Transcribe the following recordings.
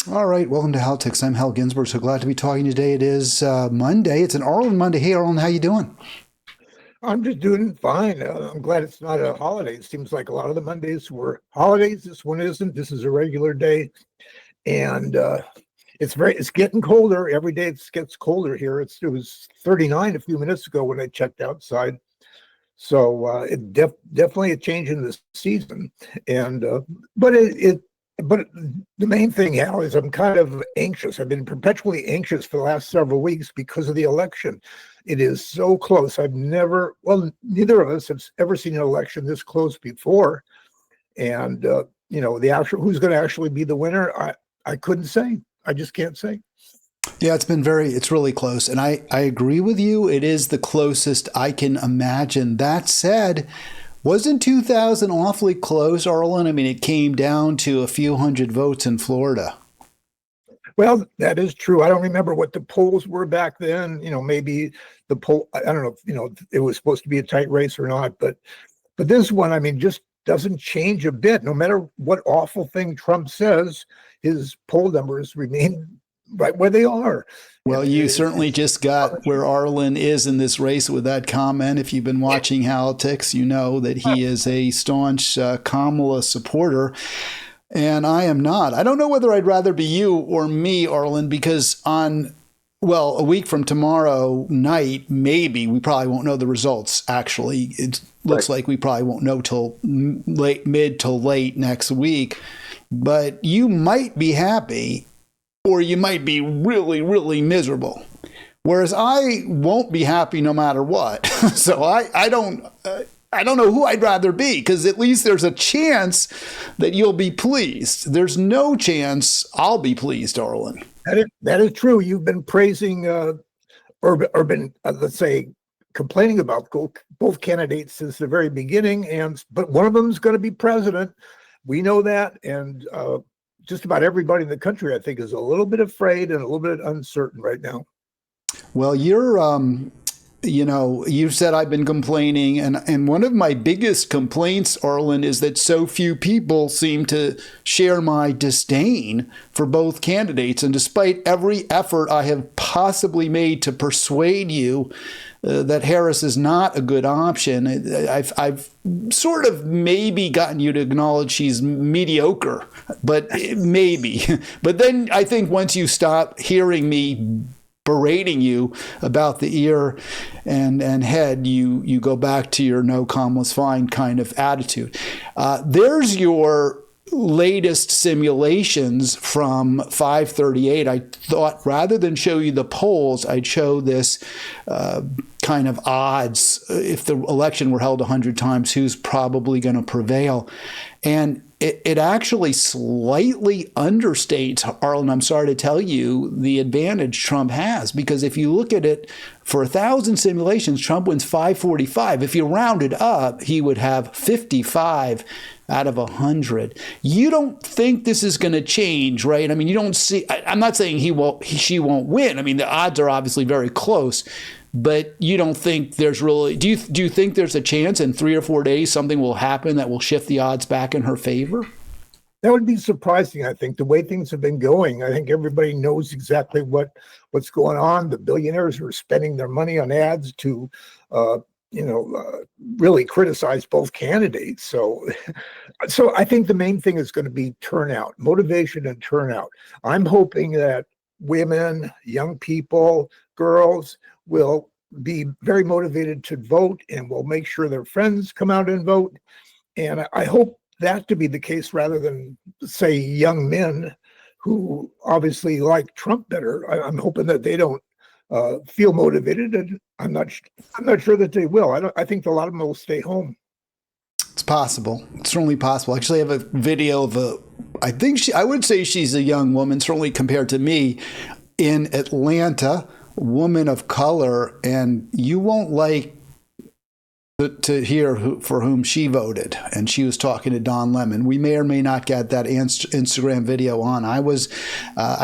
All right, welcome to Halitics. I'm Hal Ginsberg. So glad to be talking today. It is Monday. It's an Arlen Monday. Hey, Arlen, how you doing? I'm just doing fine. I'm glad it's not a holiday. It seems like a lot of the Mondays were holidays. This one isn't. This is a regular day, and it's getting colder every day. It gets colder here. It was 39 a few minutes ago when I checked outside. So definitely a change in the season, and but the main thing, Hal, is I'm kind of anxious. I've been perpetually anxious for the last several weeks because of the election. It is so close. Neither of us have ever seen an election this close before. And, the actual who's going to actually be the winner, I couldn't say. I just can't say. Yeah, it's really close. And I agree with you. It is the closest I can imagine. That said, wasn't 2000 awfully close, Arlen? I mean, it came down to a few hundred votes in Florida. Well, that is true. I don't remember what the polls were back then. Maybe the poll, I don't know if, it was supposed to be a tight race or not, but this one, I mean, just doesn't change a bit. No matter what awful thing Trump says, his poll numbers remain right where they are. Well, you certainly just got where Arlen is in this race with that comment. If you've been watching Halitics, you know that he is a staunch Kamala supporter. And I am not. I don't know whether I'd rather be you or me, Arlen, because a week from tomorrow night, maybe, we probably won't know the results, actually. It looks like we probably won't know till mid to late next week. But you might be happy or you might be really, really miserable. Whereas I won't be happy no matter what. So I don't know who I'd rather be, because at least there's a chance that you'll be pleased. There's no chance I'll be pleased, Arlen. That is true. You've been praising or been, let's say, complaining about both candidates since the very beginning, but one of them is going to be president. We know that, and just about everybody in the country, I think, is a little bit afraid and a little bit uncertain right now. Well, you've said I've been complaining, and one of my biggest complaints, Arlen, is that so few people seem to share my disdain for both candidates. And despite every effort I have possibly made to persuade you that Harris is not a good option, I've sort of maybe gotten you to acknowledge she's mediocre, but maybe. But then I think once you stop hearing me berating you about the ear and head, you go back to your no Kamala's fine kind of attitude. There's your latest simulations from 538. I thought rather than show you the polls, I'd show this kind of odds. If the election were held 100 times, who's probably going to prevail? And it actually slightly understates, Arlen, I'm sorry to tell you, the advantage Trump has. Because if you look at it, for 1,000 simulations, Trump wins 545. If you round it up, he would have 55 out of 100. You don't think this is going to change, right? I mean, you don't see, I'm not saying she won't win. I mean, the odds are obviously very close. But you don't think there's really, do you think there's a chance in 3 or 4 days something will happen that will shift the odds back in her favor? That would be surprising, I think, the way things have been going. I think everybody knows exactly what's going on. The billionaires are spending their money on ads to, really criticize both candidates. So I think the main thing is going to be turnout, motivation and turnout. I'm hoping that women, young people, girls will be very motivated to vote and will make sure their friends come out and vote. And I hope that to be the case rather than, say, young men who obviously like Trump better. I'm hoping that they don't feel motivated, and I'm not sure that they will. I think a lot of them will stay home. It's possible. It's certainly possible. Actually, I have a video of I would say she's a young woman, certainly compared to me, in Atlanta, woman of color, and you won't like to hear for whom she voted. And she was talking to Don Lemon. We may or may not get that Instagram video on. I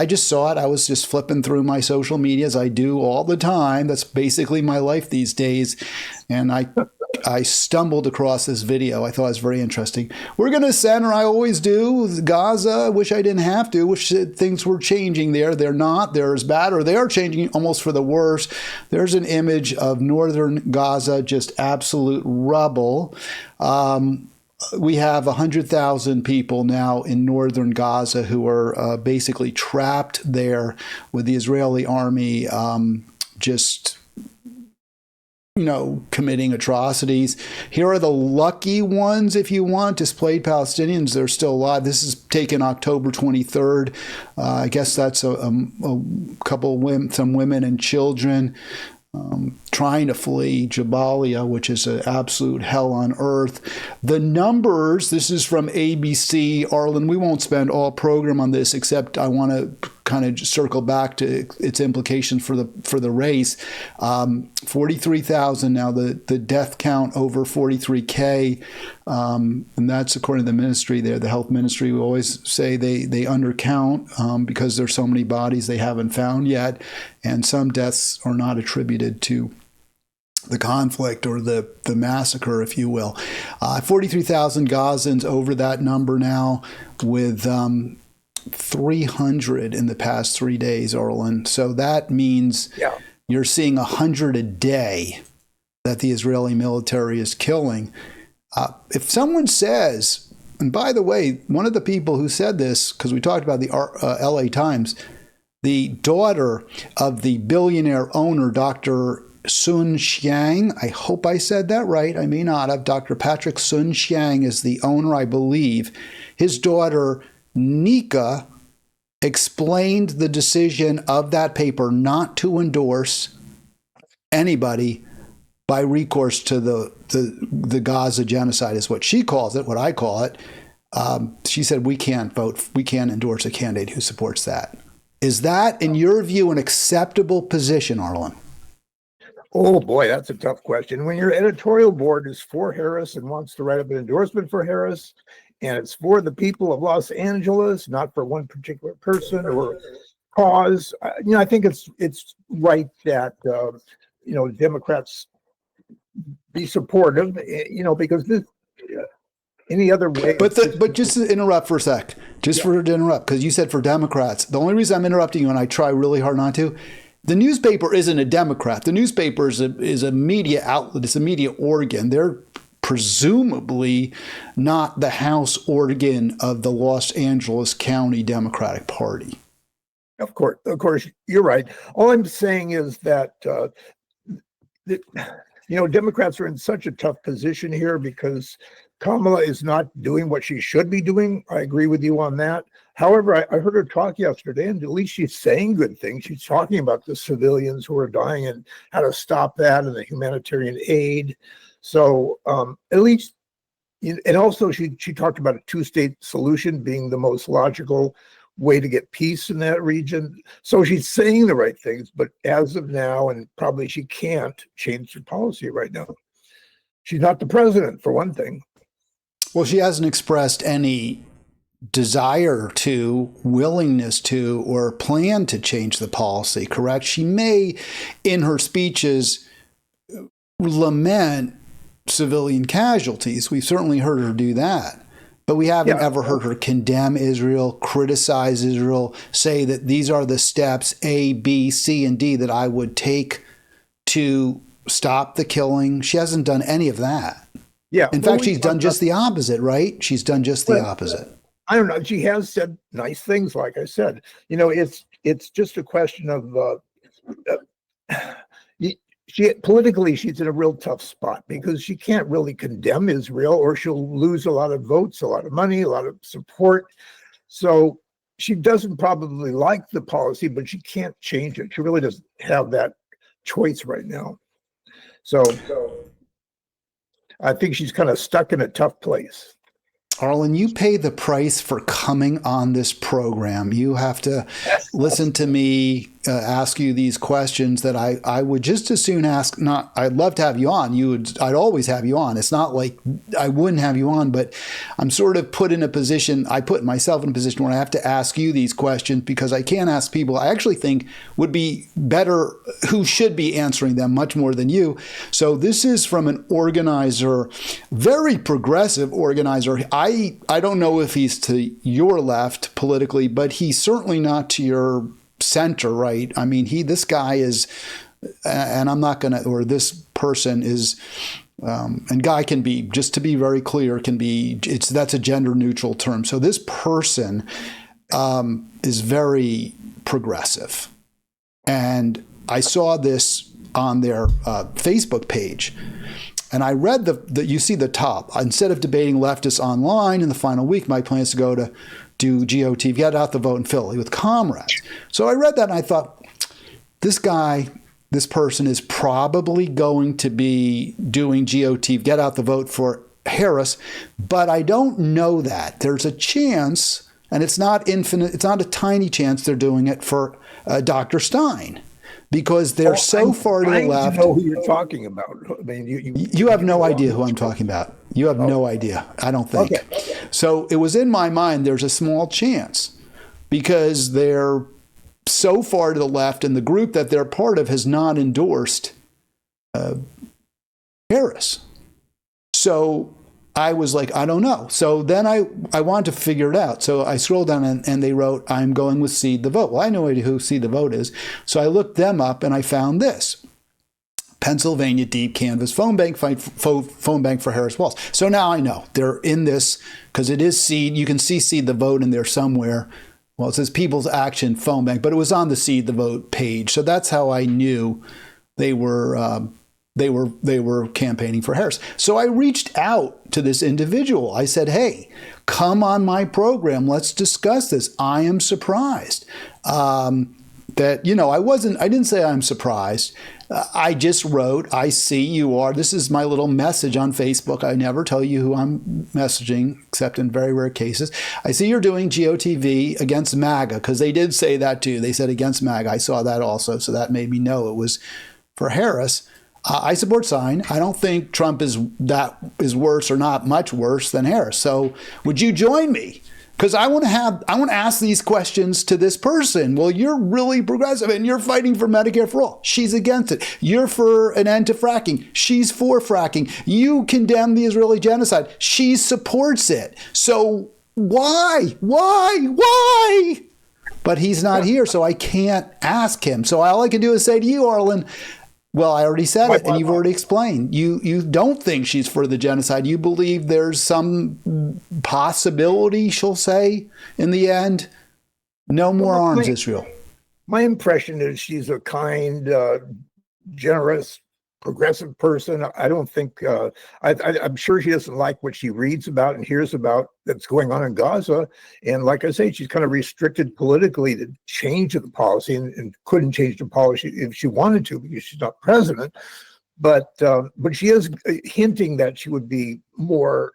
just saw it. I was just flipping through my social media as I do all the time. That's basically my life these days. And I I stumbled across this video. I thought it was very interesting. We're going to center, I always do, Gaza. I wish I didn't have to. Wish things were changing there. They're not. They're as bad, or they are changing almost for the worse. There's an image of northern Gaza, just absolute rubble. We have 100,000 people now in northern Gaza who are basically trapped there with the Israeli army just, committing atrocities. Here are the lucky ones, if you want, displaced Palestinians. They're still alive. This is taken October 23rd. I guess that's a couple of women, some women and children trying to flee Jabalia, which is an absolute hell on earth. The numbers, this is from ABC. Arlen, we won't spend all program on this, except I want to kind of circle back to its implications for the race. 43,000 now, the death count over 43K, and that's according to the ministry there, the health ministry. We always say they undercount because there's so many bodies they haven't found yet, and some deaths are not attributed to the conflict or the massacre, if you will. 43,000 Gazans over that number now, with 300 in the past 3 days, Arlen. So that means you're seeing 100 a day that the Israeli military is killing. If someone says, and by the way, one of the people who said this, because we talked about the LA Times, the daughter of the billionaire owner, Dr. Sun Xiang, I hope I said that right. I may not have. Dr. Patrick Sun Xiang is the owner, I believe. His daughter, Nika, explained the decision of that paper not to endorse anybody by recourse to the Gaza genocide, is what she calls it, what I call it. She said, we can't endorse a candidate who supports that. Is that, in your view, an acceptable position, Arlen? Oh boy, that's a tough question. When your editorial board is for Harris and wants to write up an endorsement for Harris, and it's for the people of Los Angeles, not for one particular person or cause, I think it's right that Democrats be supportive, because this any other way. But just to interrupt for a sec, to interrupt, because you said for Democrats. The only reason I'm interrupting you, and I try really hard not to, the newspaper isn't a Democrat. The newspaper is a media outlet. It's a media organ. They're presumably not the House organ of the Los Angeles County Democratic Party. Of course, you're right. All I'm saying is that Democrats are in such a tough position here because Kamala is not doing what she should be doing. I agree with you on that. However, I heard her talk yesterday, and at least she's saying good things. She's talking about the civilians who are dying and how to stop that and the humanitarian aid. So at least, and also she talked about a two-state solution being the most logical way to get peace in that region. So she's saying the right things, but as of now, and probably she can't change her policy right now. She's not the president, for one thing. Well, she hasn't expressed any desire to, willingness to, or plan to change the policy, correct? She may, in her speeches, lament civilian casualties. We've certainly heard her do that. But we haven't ever heard her condemn Israel, criticize Israel, say that these are the steps A, B, C, and D that I would take to stop the killing. She hasn't done any of that. Yeah. In fact, she's done just the opposite, right? She's done just the opposite. I don't know. She has said nice things, like I said. It's just a question of politically, she's in a real tough spot because she can't really condemn Israel, or she'll lose a lot of votes, a lot of money, a lot of support. So she doesn't probably like the policy, but she can't change it. She really doesn't have that choice right now. So I think she's kind of stuck in a tough place. Arlen, you pay the price for coming on this program. You have to listen to me ask you these questions that I would just as soon ask. Not, I'd love to have you on. I'd always have you on. It's not like I wouldn't have you on, but I'm sort of put in a position. I put myself in a position where I have to ask you these questions because I can't ask people I actually think would be better, who should be answering them much more than you. So this is from an organizer, very progressive organizer. I don't know if he's to your left politically, but he's certainly not to your center right. I mean, this guy is, and I'm not going to, or this person is, and guy can be, just to be very clear, that's a gender neutral term. So this person is very progressive. And I saw this on their Facebook page. And I read you see the top. Instead of debating leftists online in the final week, my plan is to go to do GOT, get out the vote in Philly with comrades. So I read that and I thought, this person is probably going to be doing GOT, get out the vote for Harris, but I don't know that. There's a chance, and it's not infinite, it's not a tiny chance they're doing it for Dr. Stein. Because they're so far to the left. I know who you're talking about. I mean, you have no idea who I'm talking about. You have no idea, I don't think. Okay. So it was in my mind, there's a small chance because they're so far to the left and the group that they're part of has not endorsed Harris. So I was like, I don't know. So then I wanted to figure it out. So I scrolled down and they wrote, I'm going with Seed the Vote. Well, I know who Seed the Vote is. So I looked them up and I found this. Pennsylvania Deep Canvas Phone Bank for Harris Walls. So now I know they're in this because it is Seed. You can see Seed the Vote in there somewhere. Well, it says People's Action Phone Bank, but it was on the Seed the Vote page. So that's how I knew they were campaigning for Harris. So I reached out to this individual. I said, hey, come on my program. Let's discuss this. I am surprised that, I didn't say I'm surprised. I just wrote, I see you are, this is my little message on Facebook. I never tell you who I'm messaging, except in very rare cases. I see you're doing GOTV against MAGA, because they did say that too. They said against MAGA. I saw that also. So that made me know it was for Harris. I support Stein. I don't think Trump is worse or not much worse than Harris. So would you join me? Because I want to ask these questions to this person. Well, you're really progressive and you're fighting for Medicare for all. She's against it. You're for an end to fracking. She's for fracking. You condemn the Israeli genocide. She supports it. So why? But he's not here, so I can't ask him. So all I can do is say to you, Arlen, well, I already said it, and you've already explained. You don't think she's for the genocide. You believe there's some possibility, she'll say, in the end, no more arms, Israel. My impression is she's a kind, generous, progressive person. I don't think, I'm sure she doesn't like what she reads about and hears about that's going on in Gaza. And like I say, she's kind of restricted politically to change the policy and couldn't change the policy if she wanted to because she's not president. But she is hinting that she would be more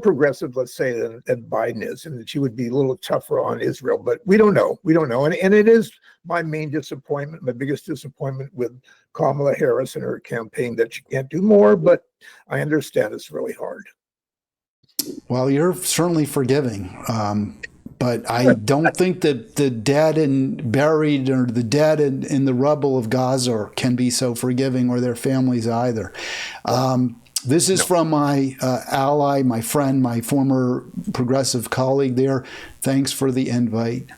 progressive, let's say, than Biden is, and that she would be a little tougher on Israel. But we don't know. And it is my main disappointment, my biggest disappointment with Kamala Harris and her campaign, that she can't do more. But I understand it's really hard. Well, you're certainly forgiving. But I don't think that the dead and buried or the dead in the rubble of Gaza can be so forgiving, or their families either. This is from my ally, my friend, my former progressive colleague there. Thanks for the invite,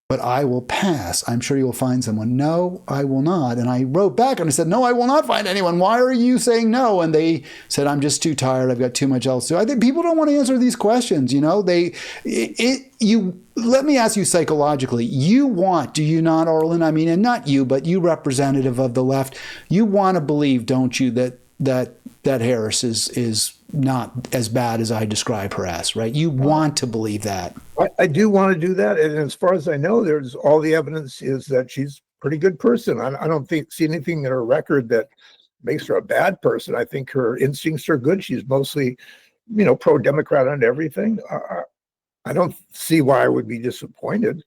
but I will pass. I'm sure you'll find someone. No, I will not. And I wrote back and I said, no, I will not find anyone. Why are you saying no? And they said, I'm just too tired. I've got too much else to do. I think people don't want to answer these questions. Let me ask you psychologically, do you not, Arlen? I mean, and not you, but you, representative of the left, you want to believe, don't you, that Harris is not as bad as I describe her as, right? You want to believe that. I do want to do that. And as far as I know, there's all the evidence is that she's a pretty good person. I don't see anything in her record that makes her a bad person. I think her instincts are good. She's mostly, pro-Democrat on everything. I don't see why I would be disappointed.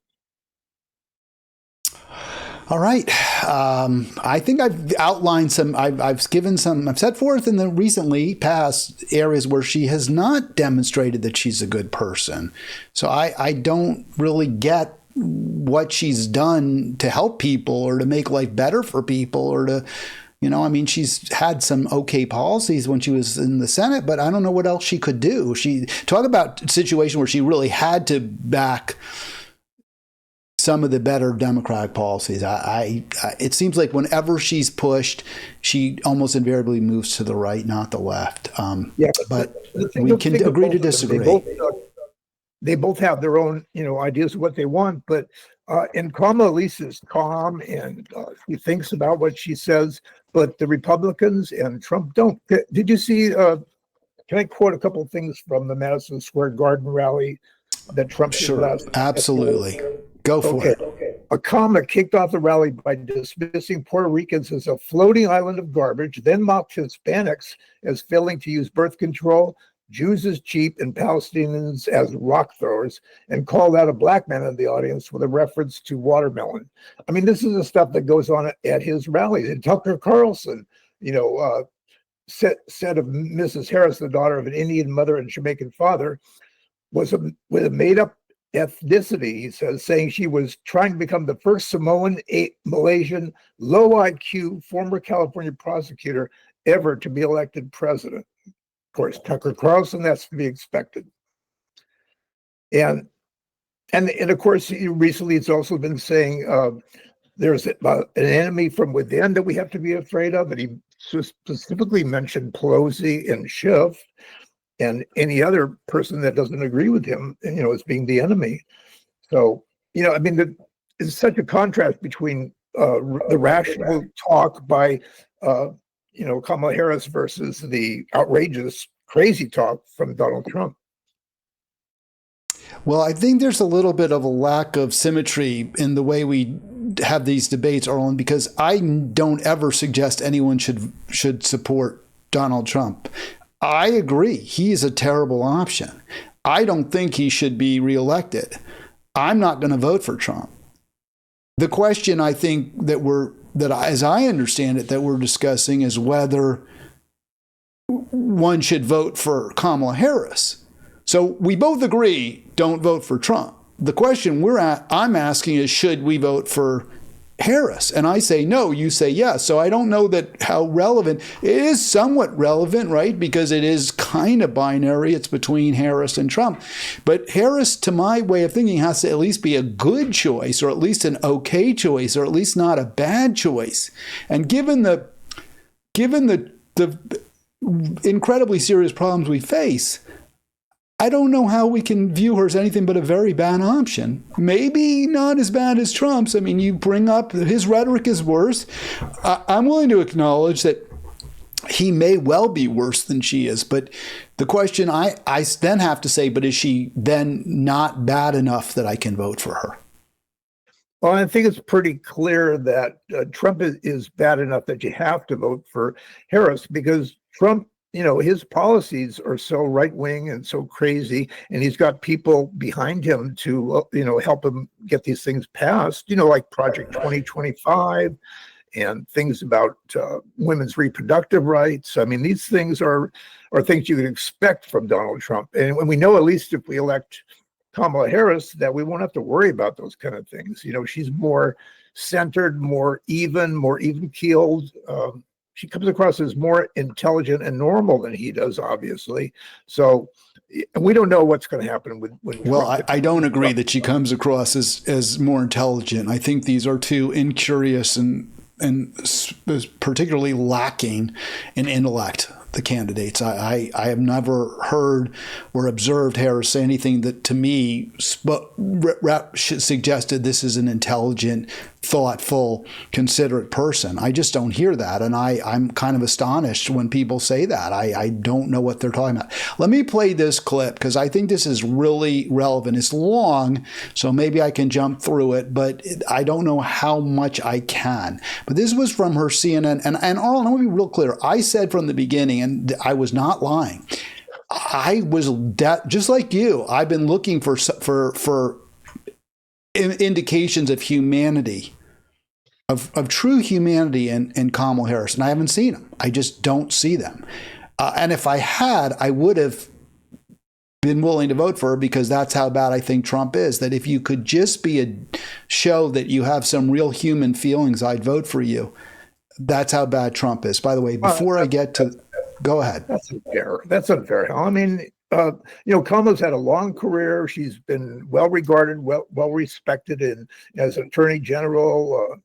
All right. I think I've outlined some, I've set forth in the recently past areas where she has not demonstrated that she's a good person. So I don't really get what she's done to help people or to make life better for people or to, I mean, she's had some okay policies when she was in the Senate, but I don't know what else she could do. She talk about a situation where she really had to back some of the better Democratic policies. It seems like whenever she's pushed, she almost invariably moves to the right, not the left. But we can agree to disagree. They both have their own, ideas of what they want. But and Kamala, at least, is calm and she thinks about what she says. But the Republicans and Trump don't. Did you see? Can I quote a couple of things from the Madison Square Garden rally that Trump did last night? Absolutely. Go for it. Akama kicked off the rally by dismissing Puerto Ricans as a floating island of garbage, then mocked Hispanics as failing to use birth control, Jews as cheap, and Palestinians as rock throwers, and called out a black man in the audience with a reference to watermelon. I mean, this is the stuff that goes on at his rallies. And Tucker Carlson, said of Mrs. Harris, the daughter of an Indian mother and Jamaican father, was with a made-up ethnicity, he says, saying she was trying to become the first Samoan, Malaysian, low IQ, former California prosecutor ever to be elected president. Of course, Tucker Carlson, that's to be expected. And of course, recently it's also been saying there's an enemy from within that we have to be afraid of. And he specifically mentioned Pelosi and Schiff and any other person that doesn't agree with him, as being the enemy. So, I mean, it's such a contrast between the rational talk by, Kamala Harris versus the outrageous, crazy talk from Donald Trump. Well, I think there's a little bit of a lack of symmetry in the way we have these debates, Arlen, because I don't ever suggest anyone should support Donald Trump. I agree. He's a terrible option. I don't think he should be reelected. I'm not going to vote for Trump. The question I think as I understand it, that we're discussing is whether one should vote for Kamala Harris. So we both agree, don't vote for Trump. The question I'm asking is, should we vote for Harris? And I say no, you say yes. So I don't know how relevant. It is somewhat relevant, right? Because it is kind of binary. It's between Harris and Trump. But Harris, to my way of thinking, has to at least be a good choice, or at least an okay choice, or at least not a bad choice. And given the incredibly serious problems we face, I don't know how we can view her as anything but a very bad option. Maybe not as bad as Trump's. I mean, you bring up his rhetoric is worse. I'm willing to acknowledge that he may well be worse than she is. But the question I then have to say, but is she then not bad enough that I can vote for her? Well, I think it's pretty clear that Trump is bad enough that you have to vote for Harris, because Trump, his policies are so right-wing and so crazy, and he's got people behind him to, help him get these things passed, like Project 2025 and things about women's reproductive rights. I mean, these things are things you would expect from Donald Trump. And we know, at least if we elect Kamala Harris, that we won't have to worry about those kind of things. She's more centered, more even-keeled. She comes across as more intelligent and normal than he does, obviously. So we don't know what's going to happen with Well, I don't agree that she comes across as more intelligent. I think these are two incurious and particularly lacking in intellect, the candidates. I have never heard or observed Harris say anything that to me suggested this is an intelligent, thoughtful, considerate person. I just don't hear that. And I'm kind of astonished when people say that. I don't know what they're talking about. Let me play this clip because I think this is really relevant. It's long, so maybe I can jump through it, but I don't know how much I can. But this was from her CNN. And Arlen, I want to be real clear. I said from the beginning, and I was not lying, I was just like you. I've been looking for indications of humanity of true humanity in Kamala Harris, and I haven't seen them. I just don't see them. And if I had, I would have been willing to vote for her, because that's how bad I think Trump is. That if you could just show that you have some real human feelings, I'd vote for you. That's how bad Trump is. By the way, before I get to, go ahead. That's unfair. That's unfair. I mean, Kamala's had a long career. She's been well regarded, well respected as Attorney General,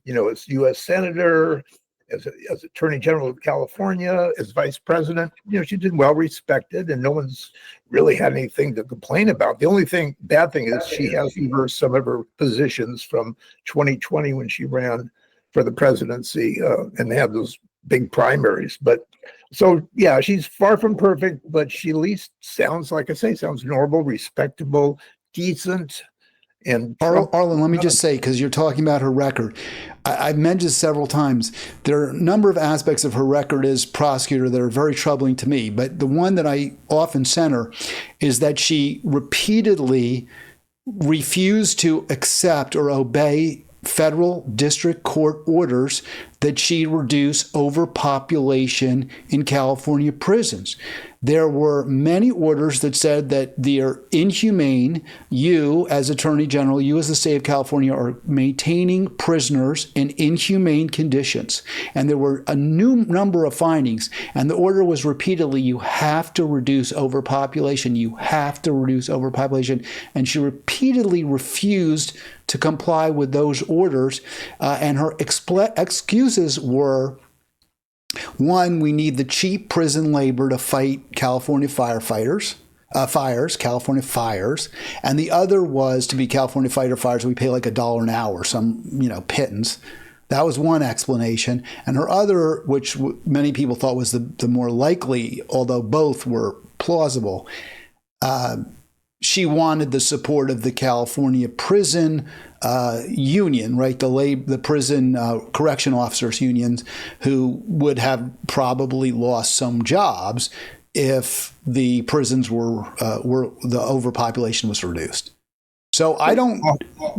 as U.S. Senator, as Attorney General of California, as Vice President. She's been well respected, and no one's really had anything to complain about. The only bad thing is she has reversed some of her positions from 2020 when she ran for the presidency, and they had those big primaries. But so, yeah, she's far from perfect, but she at least sounds normal, respectable, decent. And Arlen, let me just say, because you're talking about her record, I've mentioned several times, there are a number of aspects of her record as prosecutor that are very troubling to me. But the one that I often center is that she repeatedly refused to accept or obey federal district court orders that she reduce overpopulation in California prisons. There were many orders that said that they're inhumane. You, as Attorney General, you as the state of California, are maintaining prisoners in inhumane conditions. And there were a new number of findings. And the order was repeatedly, you have to reduce overpopulation. You have to reduce overpopulation. And she repeatedly refused to comply with those orders. And her excuses were, one, we need the cheap prison labor to fight California California fires. And the other was, to be California fighter fires, we pay like $1 an hour, some, pittance. That was one explanation. And her other, which many people thought was the more likely, although both were plausible, she wanted the support of the California prison union, right? The prison correction officers unions, who would have probably lost some jobs if the prisons were the overpopulation was reduced. So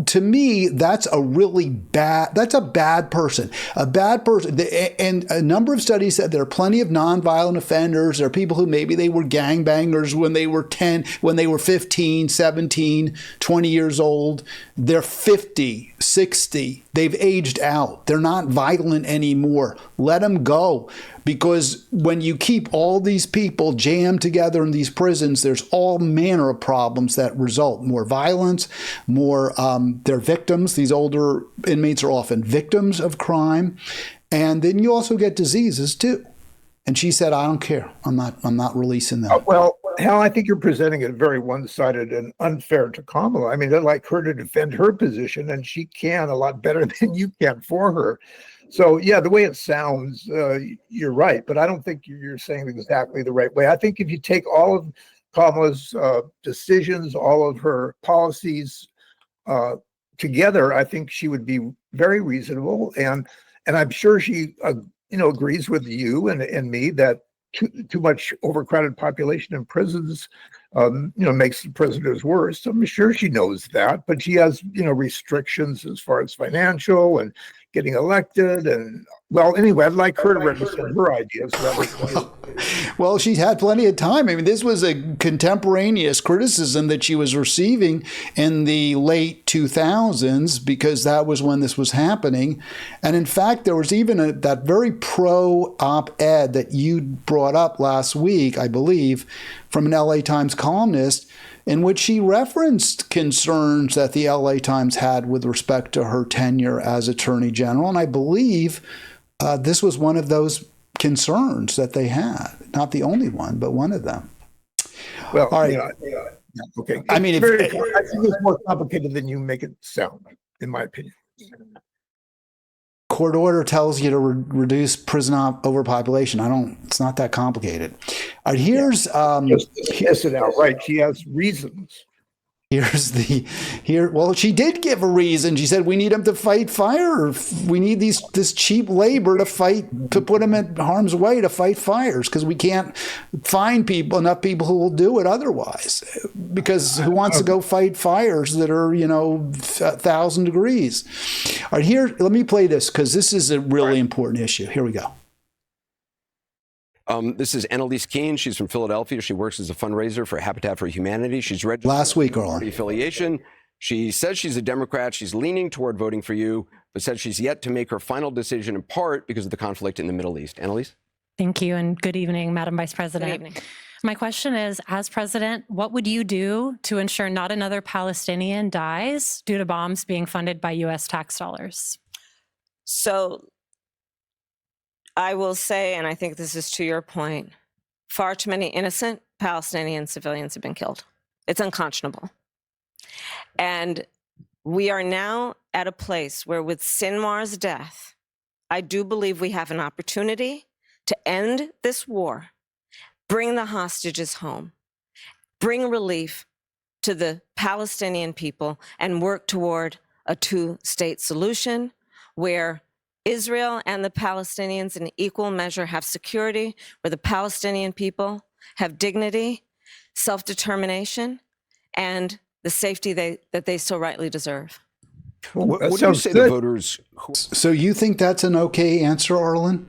to me, that's a bad person. And a number of studies said there are plenty of nonviolent offenders. There are people who maybe they were gangbangers when they were 10, when they were 15, 17, 20 years old. They're 50, 60. They've aged out. They're not violent anymore. Let them go. Because when you keep all these people jammed together in these prisons, there's all manner of problems that result. More violence, more, they're victims. These older inmates are often victims of crime. And then you also get diseases too. And she said, I don't care. I'm not releasing them. Well, Hal, I think you're presenting it very one-sided and unfair to Kamala. I mean, I'd like her to defend her position, and she can a lot better than you can for her. So, yeah, the way it sounds, you're right, but I don't think you're saying it exactly the right way. I think if you take all of Kamala's decisions, all of her policies together, I think she would be very reasonable. And I'm sure she, agrees with you and me that too much overcrowded population in prisons, makes the prisoners worse. I'm sure she knows that, but she has, restrictions as far as financial and getting elected. And well, anyway, I'd like her to represent her ideas. Well, she's had plenty of time. I mean, this was a contemporaneous criticism that she was receiving in the late 2000s, because that was when this was happening. And in fact, there was even that very pro op-ed that you brought up last week, I believe, from an LA Times columnist, in which she referenced concerns that the LA Times had with respect to her tenure as Attorney General. And I believe this was one of those concerns that they had. Not the only one, but one of them. Well, all right. Yeah. Okay. I mean, I think it's more complicated than you make it sound, in my opinion. Court order tells you to reduce prison overpopulation. It's not that complicated. All right, here's just kiss it out, right? She has reasons. Well, she did give a reason. She said we need them to fight fire. We need this cheap labor to put them in harm's way to fight fires, because we can't find enough people who will do it otherwise. Because who wants to go fight fires that are 1,000 degrees? All right, here, let me play this because this is a really important issue. Here we go. This is Annalise Keene. She's from Philadelphia. She works as a fundraiser for Habitat for Humanity. She's registered last week, party affiliation. She says she's a Democrat. She's leaning toward voting for you, but says she's yet to make her final decision in part because of the conflict in the Middle East. Annalise? Thank you, and good evening, Madam Vice President. Good evening. My question is, as president, what would you do to ensure not another Palestinian dies due to bombs being funded by U.S. tax dollars? So I will say, and I think this is to your point, far too many innocent Palestinian civilians have been killed. It's unconscionable. And we are now at a place where with Sinwar's death, I do believe we have an opportunity to end this war, bring the hostages home, bring relief to the Palestinian people, and work toward a two-state solution where Israel and the Palestinians in equal measure have security, where the Palestinian people have dignity, self-determination, and the safety that they so rightly deserve. What do you say to voters? So you think that's an okay answer, Arlen?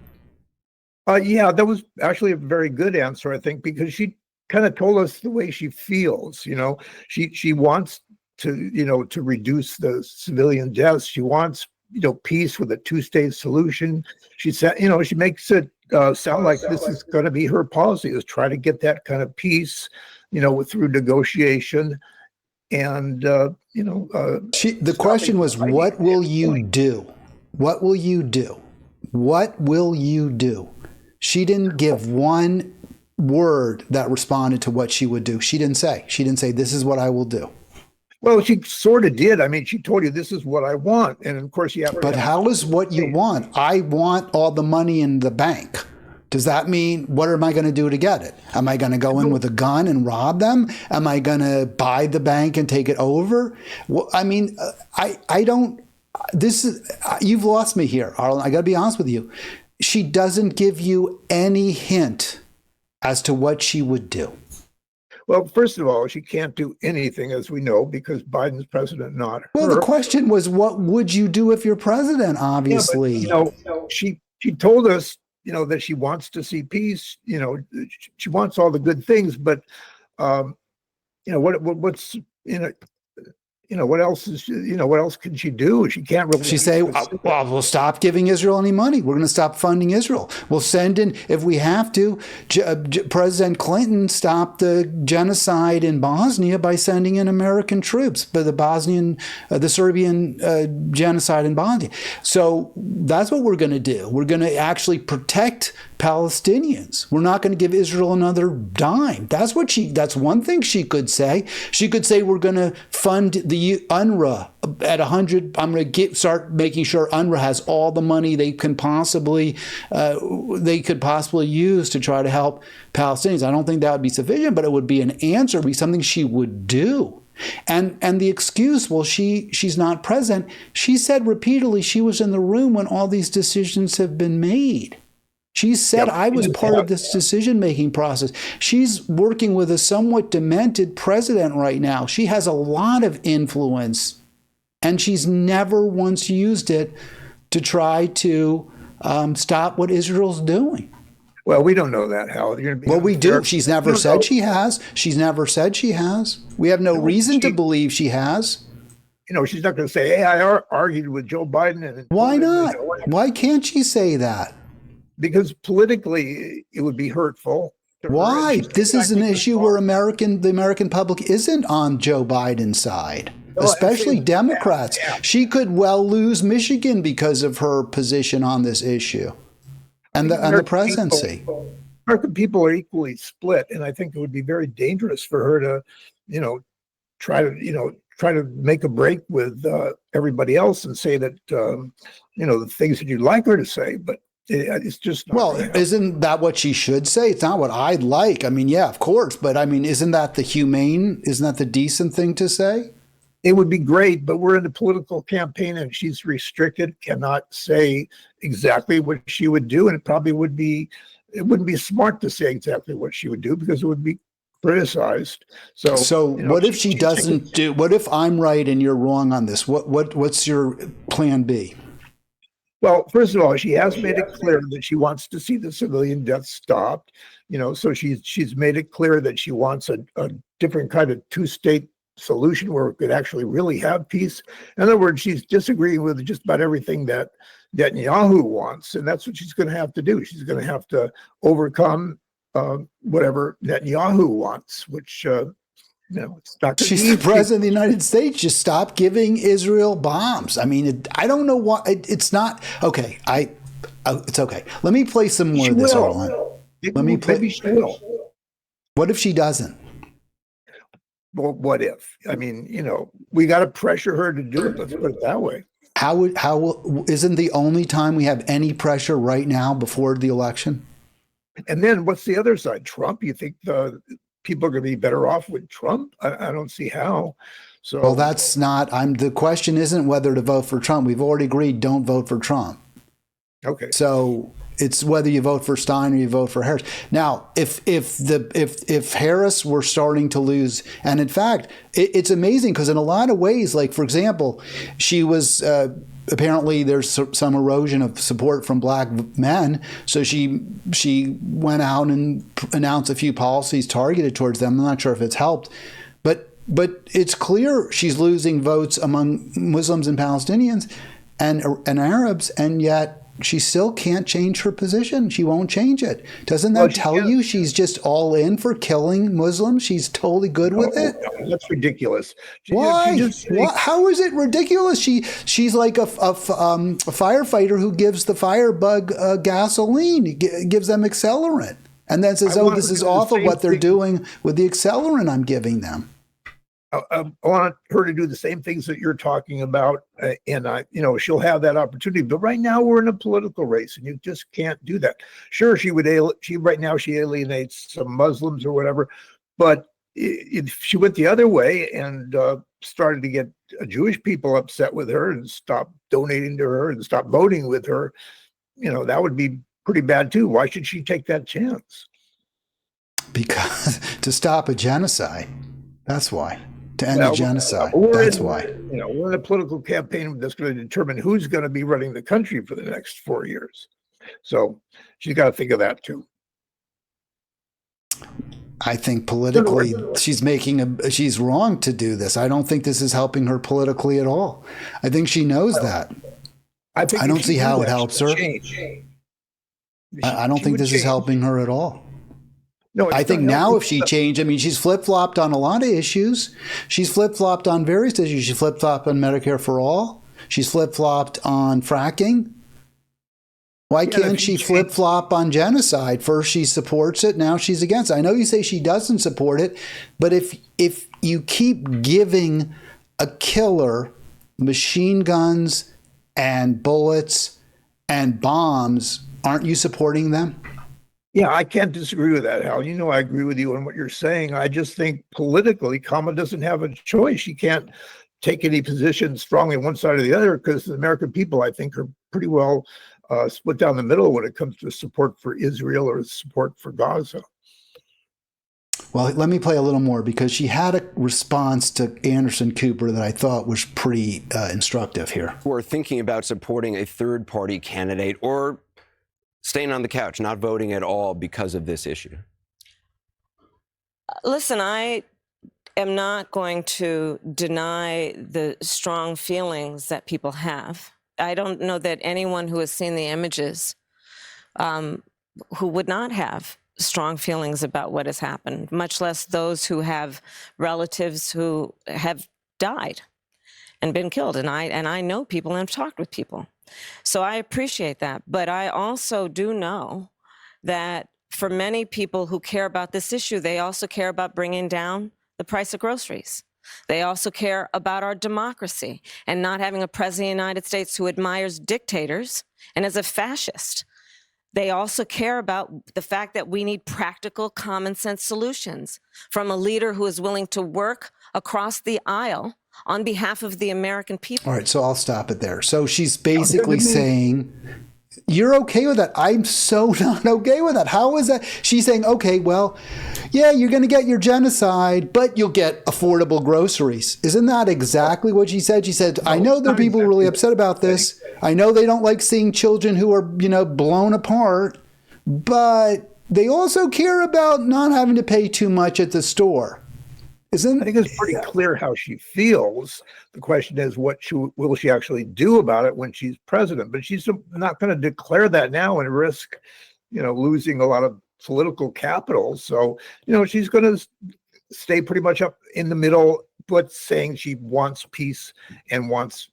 Yeah, that was actually a very good answer, I think, because she kind of told us the way she feels. She wants to, to reduce the civilian deaths. She wants, peace with a two-state solution. She said, she makes it sound like this is going to be her policy, is try to get that kind of peace, through negotiation. And, the question was, what will you do? What will you do? What will you do? She didn't give one word that responded to what she would do. She didn't say, this is what I will do. Well, she sort of did. I mean, she told you this is what I want. And of course, you have to. But how is what you want? I want all the money in the bank. Does that mean, what am I going to do to get it? Am I going to go in with a gun and rob them? Am I going to buy the bank and take it over? Well, I mean, I don't, you've lost me here, Arlen. I got to be honest with you. She doesn't give you any hint as to what she would do. Well, first of all, she can't do anything, as we know, because Biden's president, not her. Well, the question was, what would you do if you're president, obviously? Yeah, but, she told us, that she wants to see peace. She wants all the good things, but, what's in it? What else is, what else can she do? She can't really. She say, well, we'll stop giving Israel any money. We're going to stop funding Israel. We'll send in, if we have to, President Clinton stopped the genocide in Bosnia by sending in American troops, but the Serbian genocide in Bosnia. So that's what we're going to do. We're going to actually protect Palestinians. We're not going to give Israel another dime. That's one thing she could say. She could say, we're going to fund the UNRWA at 100. I'm going to start making sure UNRWA has all the money they could possibly use to try to help Palestinians. I don't think that would be sufficient, but it would be an answer, be something she would do. And the excuse, well, she's not present. She said repeatedly she was in the room when all these decisions have been made. She said, I was part of this decision-making process. She's working with a somewhat demented president right now. She has a lot of influence, and she's never once used it to try to stop what Israel's doing. Well, we don't know that, Hal. Well, we do. She's never said she has. She's never said she has. We have no reason to believe she has. She's not going to say, hey, I argued with Joe Biden. And why not? Why can't she say that? Because politically, it would be hurtful. Why? This is an issue where the American public isn't on Joe Biden's side, especially Democrats. Yeah. She could well lose Michigan because of her position on this issue and the presidency. American people are equally split, and I think it would be very dangerous for her to, try to make a break with everybody else and say that, the things that you'd like her to say, but. It's just not isn't that what she should say? It's not what I'd like. I mean, yeah, of course, but I mean, isn't that the decent thing to say? It would be great, but we're in a political campaign and she's restricted, cannot say exactly what she would do, and it wouldn't be smart to say exactly what she would do because it would be criticized. So, what if she doesn't do? What if I'm right and you're wrong on this? What's your plan B? Well, first of all, she has made it clear that she wants to see the civilian deaths stopped. So she's made it clear that she wants a different kind of two-state solution where we could actually really have peace. In other words, she's disagreeing with just about everything that Netanyahu wants, and that's what she's going to have to do. She's going to have to overcome whatever Netanyahu wants, which it's not. She's the president of the United States. Just stop giving Israel bombs. I mean, I don't know why it's not okay. It's okay. Let me play some more of this, Arlen. Let me play. Maybe she will. What if she doesn't? Well, what if? I mean, we got to pressure her to do it. Let's put it that way. How isn't the only time we have any pressure right now before the election? And then what's the other side? Trump? You think the people are going to be better off with Trump? I don't see how. So, well, that's not. The question isn't whether to vote for Trump. We've already agreed. Don't vote for Trump. Okay. So it's whether you vote for Stein or you vote for Harris. Now, if Harris were starting to lose, and in fact, it's amazing because in a lot of ways, like for example, she was. Apparently, there's some erosion of support from black men. So she went out and announced a few policies targeted towards them. I'm not sure if it's helped, but it's clear she's losing votes among Muslims and Palestinians and Arabs, and yet she still can't change her position. She won't change it. Doesn't that tell you she's just all in for killing Muslims? She's totally good with it? No, that's ridiculous. Why? How is it ridiculous? She's like a firefighter who gives the firebug gasoline, gives them accelerant, and then says, this is awful what they're doing with the accelerant I'm giving them. I want her to do the same things that you're talking about, and she'll have that opportunity. But right now we're in a political race, and you just can't do that. Sure, she alienates some Muslims or whatever, but if she went the other way and started to get Jewish people upset with her and stop donating to her and stop voting with her, that would be pretty bad too. Why should she take that chance? Because to stop a genocide. That's why. To end a genocide. That's why. We're in a political campaign that's going to determine who's going to be running the country for the next 4 years. So she's got to think of that too. I think politically she's wrong to do this. I don't think this is helping her politically at all. I think she knows that. I don't see how it helps her. I don't think this is helping her at all. No, I think now if she changed, she's flip-flopped on a lot of issues. She's flip-flopped on various issues. She flip-flopped on Medicare for all. She's flip-flopped on fracking. Why can't she flip-flop on genocide? First she supports it, now she's against it. I know you say she doesn't support it, but if you keep giving a killer machine guns and bullets and bombs, aren't you supporting them? Yeah, I can't disagree with that, Hal. I agree with you on what you're saying. I just think politically, Kamala doesn't have a choice. She can't take any position strongly on one side or the other because the American people, I think, are pretty well split down the middle when it comes to support for Israel or support for Gaza. Well, let me play a little more because she had a response to Anderson Cooper that I thought was pretty instructive here. Who are thinking about supporting a third-party candidate or staying on the couch, not voting at all because of this issue? Listen, I am not going to deny the strong feelings that people have. I don't know that anyone who has seen the images who would not have strong feelings about what has happened, much less those who have relatives who have died and been killed. And I know people and have talked with people. So I appreciate that. But I also do know that for many people who care about this issue, they also care about bringing down the price of groceries. They also care about our democracy and not having a president of the United States who admires dictators and is a fascist. They also care about the fact that we need practical, common sense solutions from a leader who is willing to work across the aisle on behalf of the American people. All right, so I'll stop it there. So she's basically saying you're okay with that. I'm so not okay with that. How is that? She's saying, okay, well, yeah, you're going to get your genocide, but you'll get affordable groceries. Isn't that exactly what she said? She said, I know there are people really upset about this. I know they don't like seeing children who are, blown apart, but they also care about not having to pay too much at the store. I think it's pretty clear how she feels. The question is, will she actually do about it when she's president? But she's not going to declare that now and risk, losing a lot of political capital. So, she's going to stay pretty much up in the middle, but saying she wants peace and wants,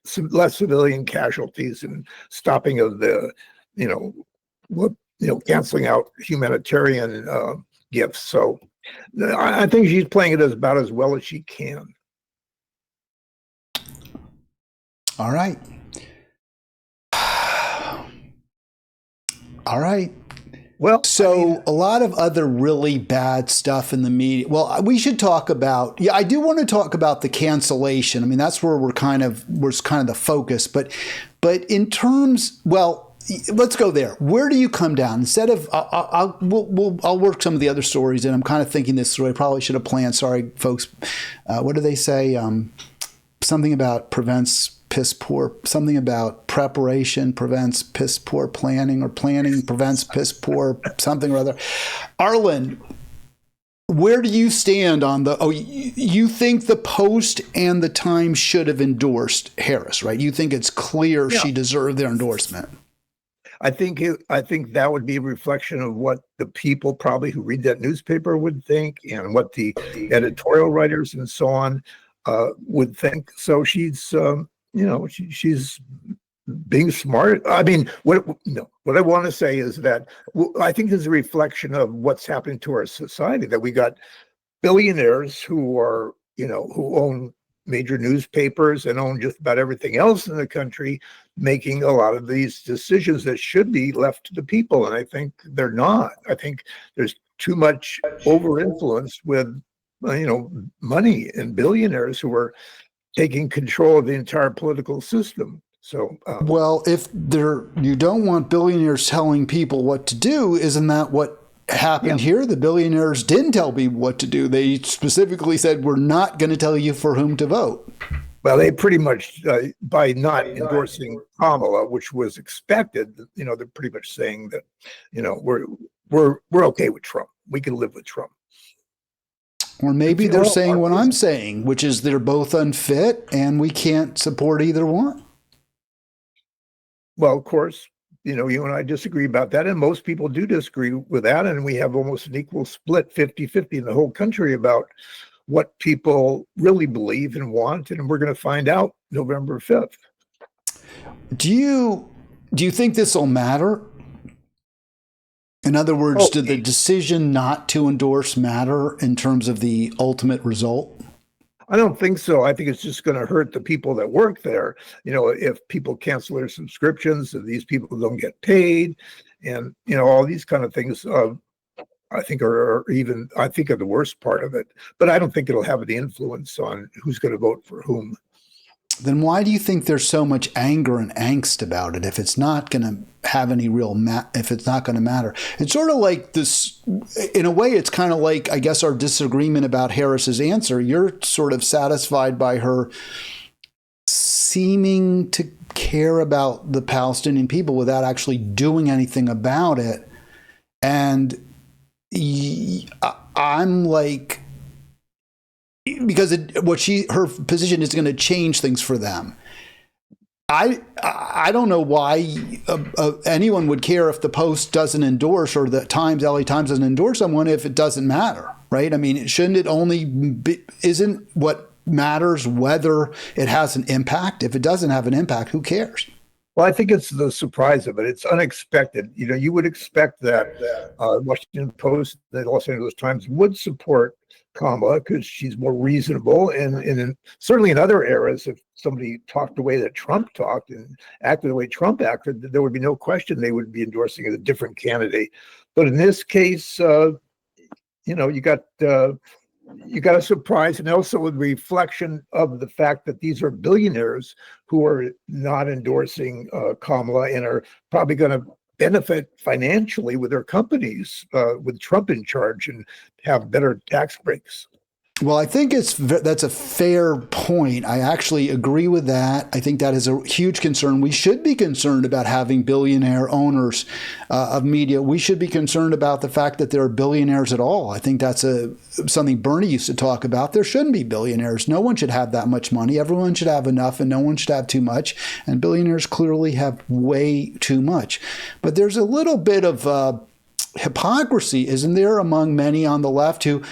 some less civilian casualties and stopping of the, canceling out humanitarian gifts. So I think she's playing it about as well as she can. All right. All right. Well, so a lot of other really bad stuff in the media. Well, we should talk about, I do want to talk about the cancellation. I mean, that's where we're kind of the focus, but in terms, let's go there. Where do you come down? Instead of, I'll work some of the other stories, and I'm kind of thinking this through. I probably should have planned. Sorry, folks. What do they say? Something about prevents piss poor. Something about preparation prevents piss poor planning, or planning prevents piss poor something or other. Arlen, where do you stand on you think the Post and the Times should have endorsed Harris, right? You think it's clear she deserved their endorsement? I think that would be a reflection of what the people probably who read that newspaper would think, and what the editorial writers and so on would think. So she's, she's being smart. I mean, what I want to say is that I think there's a reflection of what's happening to our society, that we got billionaires who are, who own major newspapers and own just about everything else in the country, making a lot of these decisions that should be left to the people. And I think they're not. I think there's too much over-influence with, money and billionaires who are taking control of the entire political system. So, well, if you don't want billionaires telling people what to do, isn't that what happened here? The billionaires didn't tell people what to do. They specifically said, we're not going to tell you for whom to vote. Well, they pretty much, by not endorsing Kamala, which was expected, they're pretty much saying that, we're okay with Trump. We can live with Trump. Or maybe they're saying what I'm saying, which is they're both unfit and we can't support either one. Well, of course, you and I disagree about that, and most people do disagree with that, and we have almost an equal split, 50-50 in the whole country about what people really believe and want, and we're going to find out November 5th. Do you think this will matter? In other words, did the decision not to endorse matter in terms of the ultimate result? I don't think so. I think it's just going to hurt the people that work there. If people cancel their subscriptions, and these people don't get paid, and all these kind of things, I think are the worst part of it. But I don't think it'll have any influence on who's going to vote for whom. Then why do you think there's so much anger and angst about it if it's not going to have any real if it's not going to matter? It's sort of like this, in a way, it's kind of like, I guess, our disagreement about Harris's answer. You're sort of satisfied by her seeming to care about the Palestinian people without actually doing anything about it. And I'm like, because her position is going to change things for them. I don't know why anyone would care if the Post doesn't endorse, or the Times, LA Times doesn't endorse someone, if it doesn't matter, right? I mean, shouldn't it only isn't what matters whether it has an impact? If it doesn't have an impact, who cares? Well, I think it's the surprise of it. It's unexpected. You would expect that Washington Post, the Los Angeles Times would support Kamala because she's more reasonable, and certainly in other eras, if somebody talked the way that Trump talked and acted the way Trump acted, there would be no question they would be endorsing a different candidate. But in this case, you got You got a surprise, and also a reflection of the fact that these are billionaires who are not endorsing Kamala and are probably going to benefit financially with their companies with Trump in charge and have better tax breaks. Well, I think that's a fair point. I actually agree with that. I think that is a huge concern. We should be concerned about having billionaire owners of media. We should be concerned about the fact that there are billionaires at all. I think that's something Bernie used to talk about. There shouldn't be billionaires. No one should have that much money. Everyone should have enough, and no one should have too much. And billionaires clearly have way too much. But there's a little bit of hypocrisy, isn't there, among many on the left who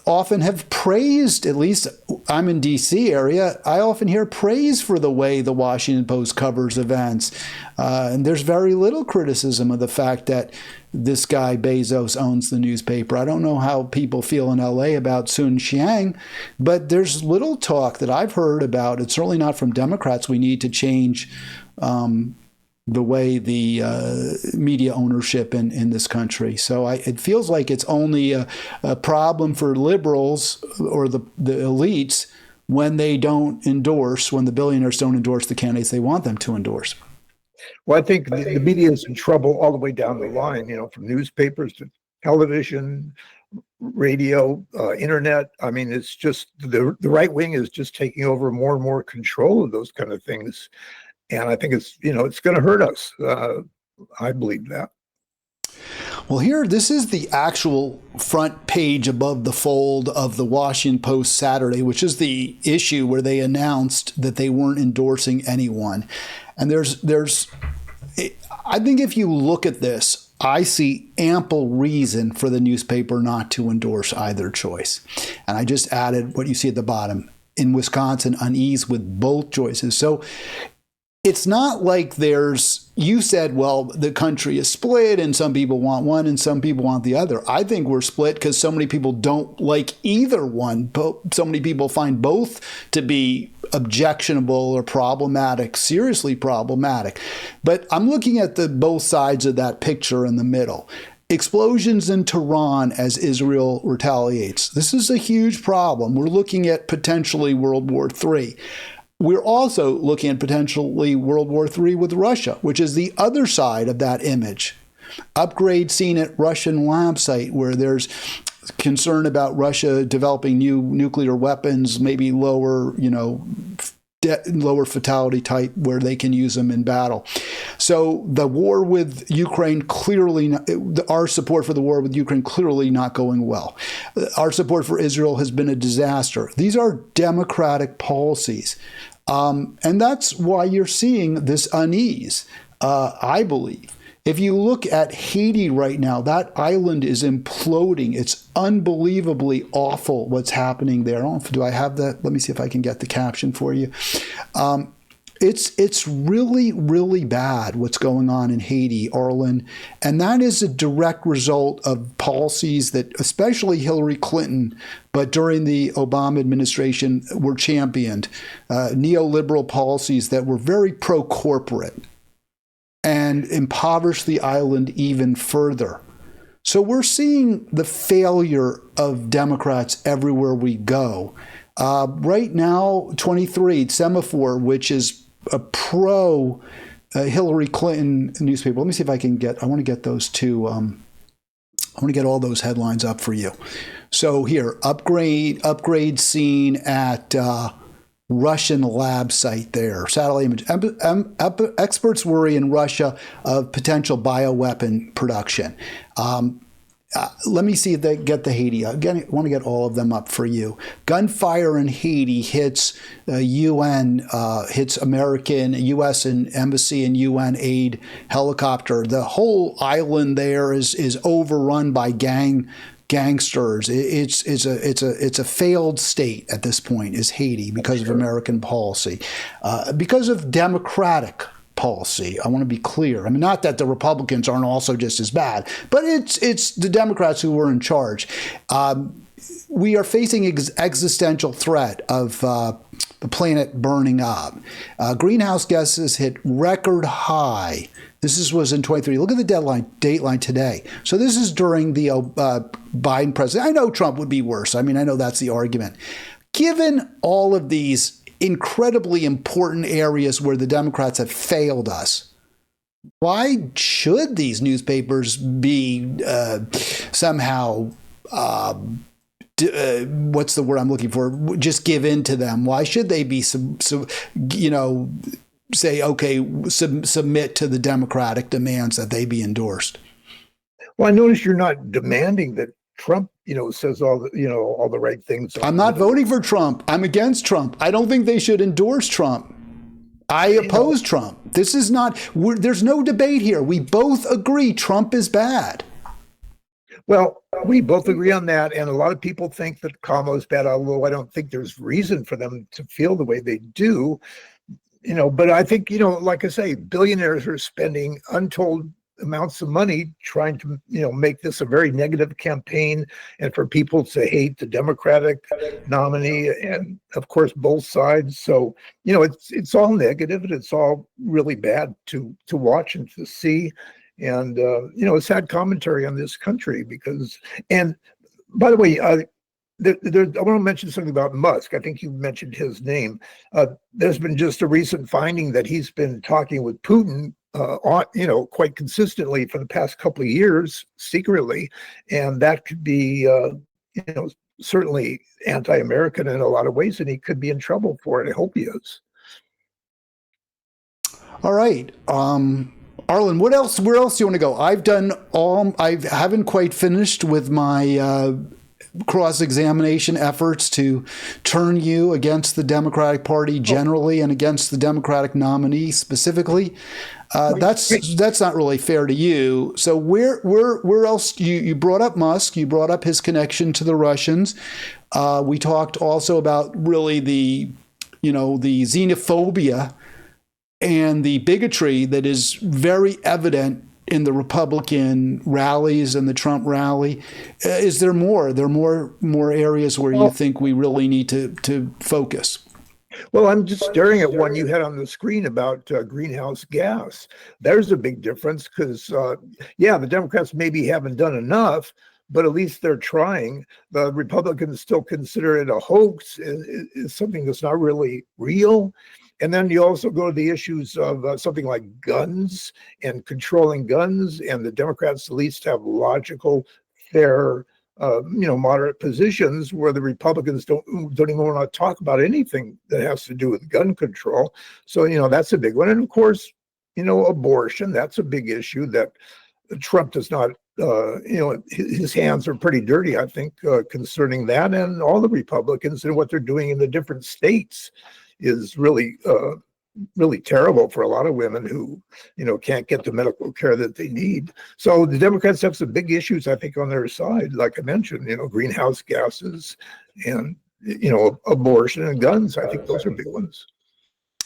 often have praised, at least I'm in D.C. area, I often hear praise for the way the Washington Post covers events. And there's very little criticism of the fact that this guy Bezos owns the newspaper. I don't know how people feel in L.A. about Sun Xiang, but there's little talk that I've heard about. It's certainly not from Democrats. We need to change the way the media ownership in this country. So it feels like it's only a problem for liberals or the elites when they don't endorse, when the billionaires don't endorse the candidates they want them to endorse. Well, I think the media is in trouble all the way down the line, from newspapers to television, radio, internet. I mean, it's just the right wing is just taking over more and more control of those kind of things. And I think it's going to hurt us. I believe that. Well, this is the actual front page above the fold of the Washington Post Saturday, which is the issue where they announced that they weren't endorsing anyone. And I think if you look at this, I see ample reason for the newspaper not to endorse either choice. And I just added what you see at the bottom. In Wisconsin, unease with both choices. So it's not like you said, well, the country is split and some people want one and some people want the other. I think we're split because so many people don't like either one. So many people find both to be objectionable or problematic, seriously problematic. But I'm looking at both sides of that picture in the middle. Explosions in Tehran as Israel retaliates. This is a huge problem. We're looking at potentially World War III. We're also looking at potentially World War III with Russia, which is the other side of that image. Upgrade seen at Russian lab site where there's concern about Russia developing new nuclear weapons, maybe lower fatality type where they can use them in battle. So the war with Ukraine our support for the war with Ukraine clearly not going well. Our support for Israel has been a disaster. These are democratic policies. And that's why you're seeing this unease, I believe. If you look at Haiti right now, that island is imploding. It's unbelievably awful what's happening there. Do I have that? Let me see if I can get the caption for you. It's really, really bad what's going on in Haiti, Arlen. And that is a direct result of policies that especially Hillary Clinton, but during the Obama administration, were championed. Neoliberal policies that were very pro-corporate and impoverished the island even further. So we're seeing the failure of Democrats everywhere we go. Right now, 23, Semaphore, which is a pro Hillary Clinton newspaper. Let me see if I want to get those two. I want to get all those headlines up for you. So here, upgrade seen at Russian lab site there. Satellite image. Experts worry in Russia of potential bioweapon production. Let me see if they get the Haiti. Again, I want to get all of them up for you. Gunfire in Haiti hits UN, hits American, U.S. and embassy and UN aid helicopter. The whole island there is overrun by gangsters. It's a failed state at this point, is Haiti, because of American policy, because of democratic policy. I want to be clear. I mean, not that the Republicans aren't also just as bad, but it's the Democrats who were in charge. We are facing existential threat of the planet burning up. Greenhouse gases hit record high was in 23. Look at the dateline today. So this is during the Biden presidency. I know Trump would be worse. I mean, I know that's the argument. Given all of these incredibly important areas where the Democrats have failed us, why should these newspapers be somehow, what's the word I'm looking for? Just give in to them? Why should they be, say, okay, submit to the Democratic demands that they be endorsed? Well, I notice you're not demanding that Trump, says all the right things. I'm not voting for Trump. I'm against Trump. I don't think they should endorse Trump. I oppose Trump. This is not, there's no debate here. We both agree Trump is bad. Well, we both agree on that. And a lot of people think that Kamala is bad, although I don't think there's reason for them to feel the way they do. But I think, like I say, billionaires are spending untold amounts of money trying to, make this a very negative campaign and for people to hate the Democratic nominee and, of course, both sides. So, it's all negative and it's all really bad to watch and to see. And, a sad commentary on this country because, and by the way, I want to mention something about Musk. I think you mentioned his name. There's been just a recent finding that he's been talking with Putin quite consistently for the past couple of years, secretly, and that could be, certainly anti-American in a lot of ways, and he could be in trouble for it. I hope he is. All right, Arlen, where else do you want to go? I haven't quite finished with my cross-examination efforts to turn you against the Democratic Party generally and against the Democratic nominee specifically. That's not really fair to you. So where else? You brought up Musk. You brought up his connection to the Russians. We talked also about really the xenophobia and the bigotry that is very evident in the Republican rallies and the Trump rally. Is there more? There are more areas where you think we really need to focus? Well, I'm just staring at one you had on the screen about greenhouse gas. There's a big difference because, the Democrats maybe haven't done enough, but at least they're trying. The Republicans still consider it a hoax. It's something that's not really real. And then you also go to the issues of something like guns and controlling guns. And the Democrats at least have logical, fair, moderate positions where the Republicans don't even want to talk about anything that has to do with gun control. So, that's a big one. And of course, abortion, that's a big issue that Trump does not, his hands are pretty dirty, I think, concerning that. And all the Republicans and what they're doing in the different states is really, really terrible for a lot of women who, can't get the medical care that they need. So the Democrats have some big issues, I think, on their side. Like I mentioned, greenhouse gases and, abortion and guns. I think those are big ones.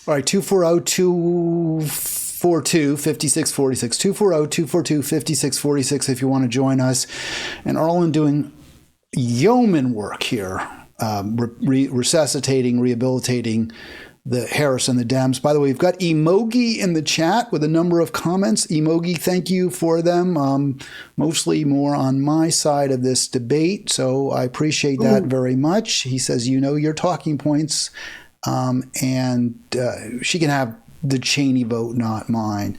All right, 240-242-5646. 240-242-5646 if you want to join us. And Arlen doing yeoman work here, resuscitating, rehabilitating the Harris and the Dems. By the way, we've got Emogi in the chat with a number of comments. Emogi, thank you for them. Mostly more on my side of this debate, so I appreciate that very much. He says, your talking points, and she can have the Cheney vote, not mine.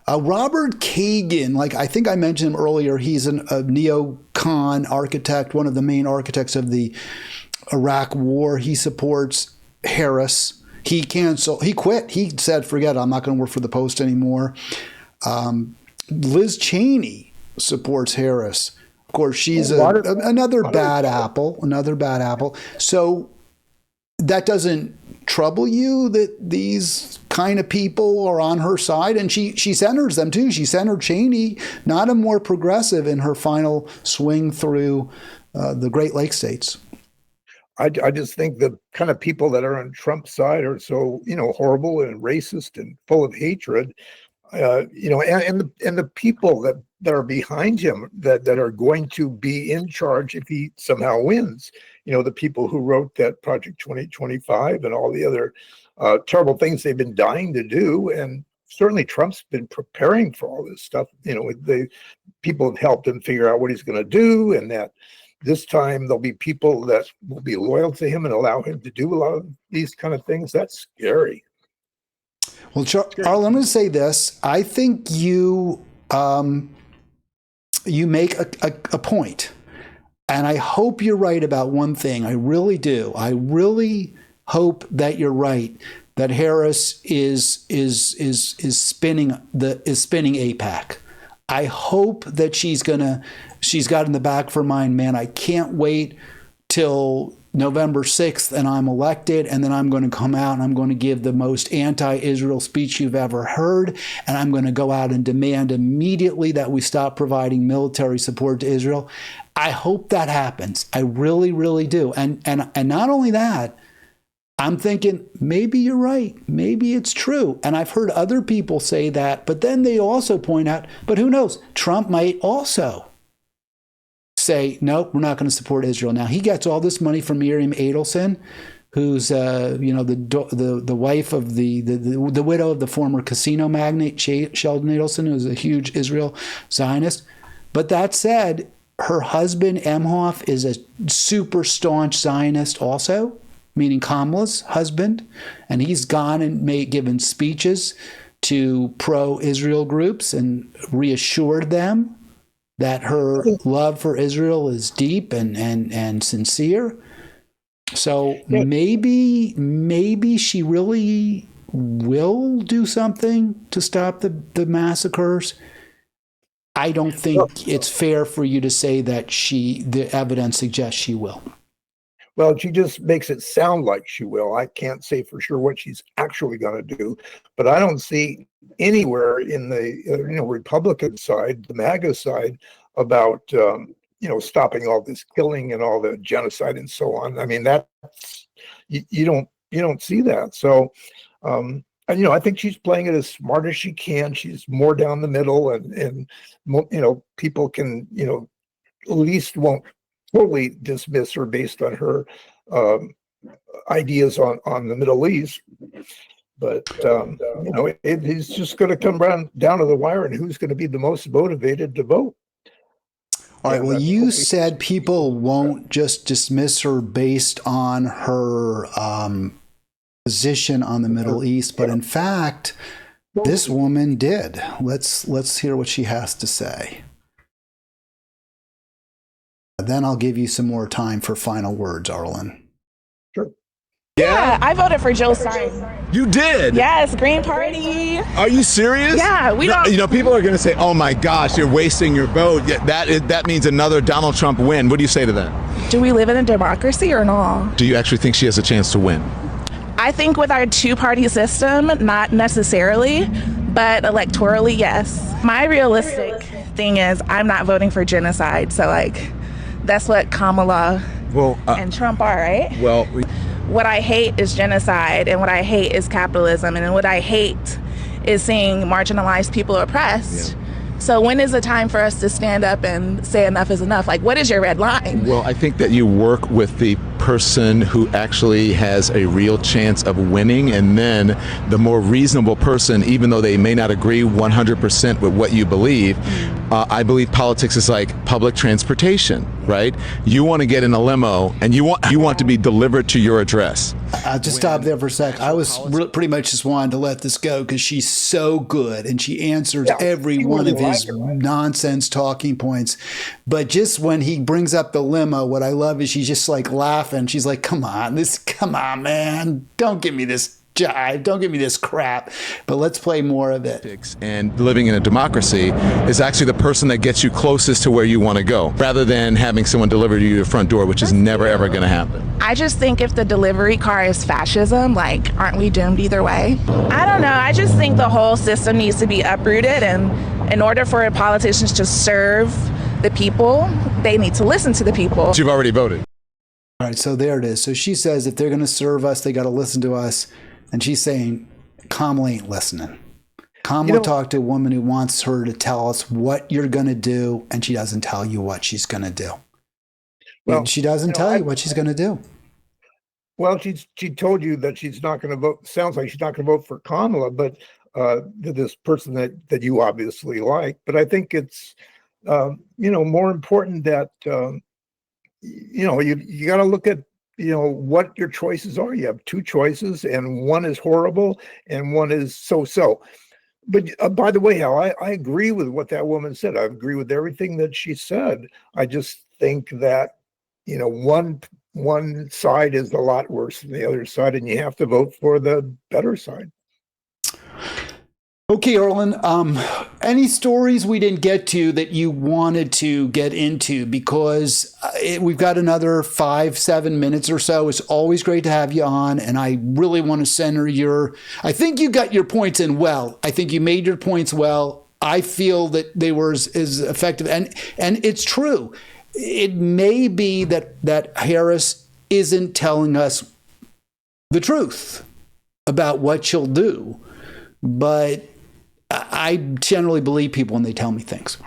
Robert Kagan, I think I mentioned him earlier, he's a neocon architect, one of the main architects of the Iraq War. He supports Harris. He quit. He said, forget it, I'm not going to work for the Post anymore. Liz Cheney supports Harris. Of course, she's another bad apple. So that doesn't trouble you that these kind of people are on her side? And she centers them too. She centered Cheney, not a more progressive in her final swing through the Great Lakes states. I just think the kind of people that are on Trump's side are so, horrible and racist and full of hatred, and the people that are behind him that are going to be in charge if he somehow wins, the people who wrote that Project 2025 and all the other terrible things they've been dying to do. And certainly Trump's been preparing for all this stuff. People have helped him figure out what he's going to do, and that this time there'll be people that will be loyal to him and allow him to do a lot of these kind of things. That's scary. Well, Arlen, I'm going to say this. I think you make a point, and I hope you're right about one thing. I really do. I really hope that you're right, that Harris is spinning AIPAC. I hope that she's got in the back of her mind, man, I can't wait till November 6th and I'm elected, and then I'm going to come out and I'm going to give the most anti-Israel speech you've ever heard, and I'm going to go out and demand immediately that we stop providing military support to Israel. I hope that happens. I really, really do. And not only that, I'm thinking maybe you're right. Maybe it's true. And I've heard other people say that, but then they also point out, but who knows? Trump might also say, nope, we're not going to support Israel. Now, he gets all this money from Miriam Adelson, who's the wife of the widow of the former casino magnate Sheldon Adelson, who's a huge Israel Zionist. But that said, her husband Emhoff is a super staunch Zionist also, meaning Kamala's husband, and he's gone and given speeches to pro-Israel groups and reassured them that her love for Israel is deep and sincere. So maybe she really will do something to stop the massacres. I don't think it's fair for you to say that the evidence suggests she will. Well, she just makes it sound like she will. I can't say for sure what she's actually going to do, but I don't see anywhere in the Republican side, the MAGA side, about stopping all this killing and all the genocide and so on. I mean, that's you don't see that. So, I think she's playing it as smart as she can. She's more down the middle, and people can at least won't totally dismiss her based on her ideas on the Middle East. But it's just going to come down to the wire and who's going to be the most motivated to vote. All right. Well, you said people won't just dismiss her based on her position on the Middle East, but in fact, this woman did. Let's hear what she has to say. Then I'll give you some more time for final words, Arlen. Sure. Yeah, I voted for Joe Biden. You did? Yes, Green Party. Are you serious? Yeah, we don't. People are going to say, "Oh my gosh, you're wasting your vote." That means another Donald Trump win. What do you say to that? Do we live in a democracy or not? Do you actually think she has a chance to win? I think with our two-party system, not necessarily, but electorally, yes. My realistic thing is I'm not voting for genocide, so that's what Kamala and Trump are, right? Well, what I hate is genocide, and what I hate is capitalism, and what I hate is seeing marginalized people oppressed. Yeah. So when is the time for us to stand up and say enough is enough? What is your red line? Well, I think that you work with the person who actually has a real chance of winning, and then the more reasonable person, even though they may not agree 100% with what you believe. I believe politics is like public transportation, right? You want to get in a limo, and you want to be delivered to your address. I'll just stop there for a sec. I was pretty much just wanting to let this go because she's so good and she answers every one of his nonsense talking points. But just when he brings up the limo, what I love is she's just laughing. She's like, come on, man. Don't give me this jive. Don't give me this crap. But let's play more of it. And living in a democracy is actually the person that gets you closest to where you want to go, rather than having someone deliver you to your front door, which is never, ever going to happen. I just think if the delivery car is fascism, aren't we doomed either way? I don't know. I just think the whole system needs to be uprooted, and in order for politicians to serve the people, they need to listen to the people. But you've already voted. All right, so there it is. So she says if they're going to serve us, they got to listen to us. And she's saying Kamala ain't listening. Kamala talked to a woman who wants her to tell us what you're going to do, and she doesn't tell you what she's going to do. Well, she doesn't tell you what she's going to do. Well, she told you that she's not going to vote. Sounds like she's not going to vote for Kamala, but this person that you obviously like. But I think it's more important that you got to look at what your choices are. You have two choices, and one is horrible and one is so. But by the way, Hal, I agree with what that woman said. I agree with everything that she said. I just think that one side is a lot worse than the other side, and you have to vote for the better side. Okay, Arlen, any stories we didn't get to that you wanted to get into? Because we've got another 5-7 minutes or so. It's always great to have you on, and I really want to center I think you got your points in well. I think you made your points well. I feel that they were as effective, and it's true. It may be that Harris isn't telling us the truth about what she'll do, but I generally believe people when they tell me things.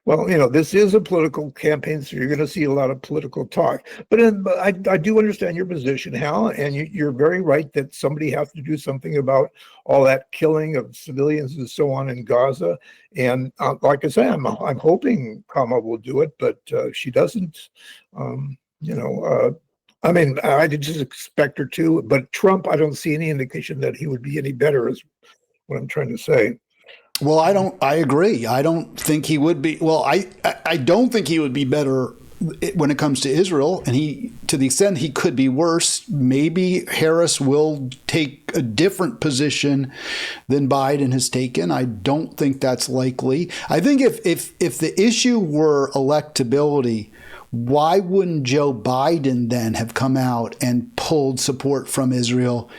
Well, this is a political campaign, so you're going to see a lot of political talk. But I do understand your position, Hal, and you're very right that somebody has to do something about all that killing of civilians and so on in Gaza. And like I say, I'm hoping Kamala will do it, but she doesn't. I mean, I did just expect her to, but Trump, I don't see any indication that he would be any better, is what I'm trying to say. Well, I agree. I don't think he would be. Well, I don't think he would be better when it comes to Israel. And to the extent he could be worse, maybe Harris will take a different position than Biden has taken. I don't think that's likely. I think if the issue were electability, why wouldn't Joe Biden then have come out and pulled support from Israel?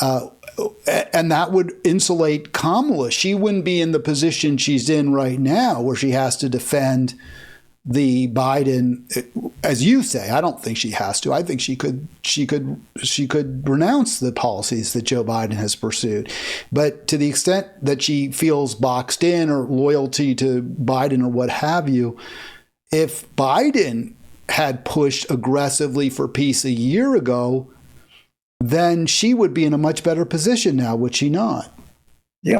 And that would insulate Kamala. She wouldn't be in the position she's in right now, where she has to defend the Biden, as you say. I don't think she has to. I think she could renounce the policies that Joe Biden has pursued. But to the extent that she feels boxed in, or loyalty to Biden or what have you, if Biden had pushed aggressively for peace a year ago, then she would be in a much better position now, would she not? Yeah,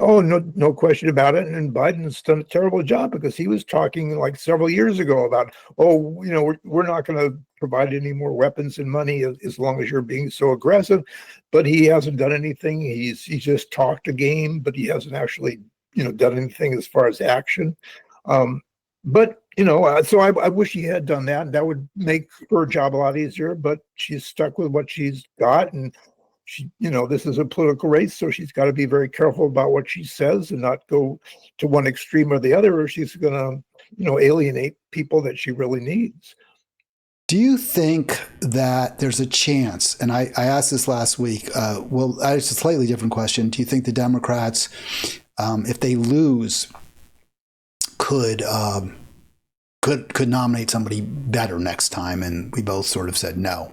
no question about it. And Biden's done a terrible job, because he was talking like several years ago about, we're not going to provide any more weapons and money as long as you're being so aggressive. But he hasn't done anything. He's just talked a game, but he hasn't actually, done anything as far as action. So I wish he had done that. That would make her job a lot easier, but she's stuck with what she's got. And she, this is a political race, so she's got to be very careful about what she says and not go to one extreme or the other, or she's going to, alienate people that she really needs. Do you think that there's a chance, and I asked this last week, it's a slightly different question. Do you think the Democrats, if they lose, could nominate somebody better next time? And we both sort of said no.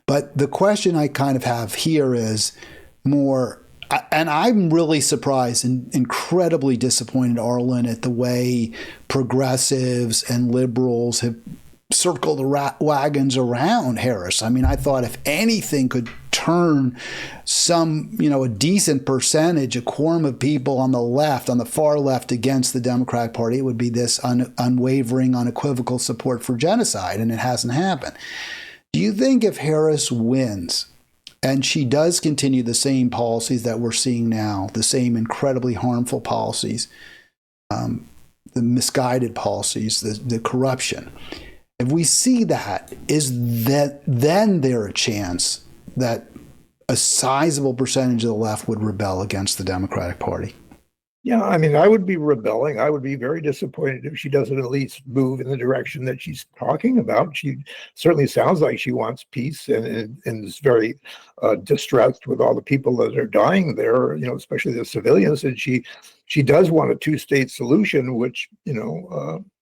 But the question I kind of have here is more, and I'm really surprised and incredibly disappointed, Arlen, at the way progressives and liberals have circled the wagons around Harris. I mean, I thought if anything could turn a decent percentage, a quorum of people on the left, on the far left, against the Democratic Party, it would be this unwavering, unequivocal support for genocide, and it hasn't happened. Do you think if Harris wins, and she does continue the same policies that we're seeing now, the same incredibly harmful policies, the misguided policies, the corruption, if we see that, is that then there a chance that a sizable percentage of the left would rebel against the Democratic Party? Yeah, I mean, I would be rebelling. I would be very disappointed if she doesn't at least move in the direction that she's talking about. She certainly sounds like she wants peace and is very distressed with all the people that are dying there, especially the civilians. And she does want a two-state solution, which,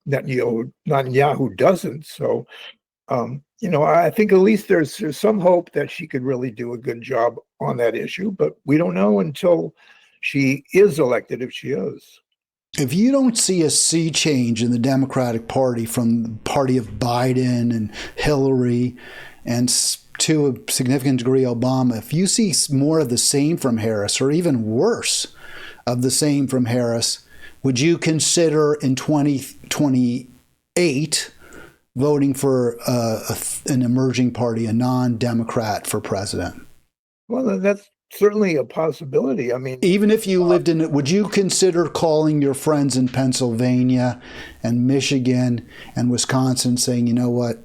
Netanyahu doesn't. So, I think at least there's some hope that she could really do a good job on that issue, but we don't know until she is elected, if she is. If you don't see a sea change in the Democratic Party from the party of Biden and Hillary and to a significant degree Obama, if you see more of the same from Harris, or even worse, of the same from Harris, would you consider in 2028 voting for an emerging party, a non-Democrat, for president? Well, that's certainly a possibility. I mean, even if you lived in it, would you consider calling your friends in Pennsylvania and Michigan and Wisconsin saying, you know what,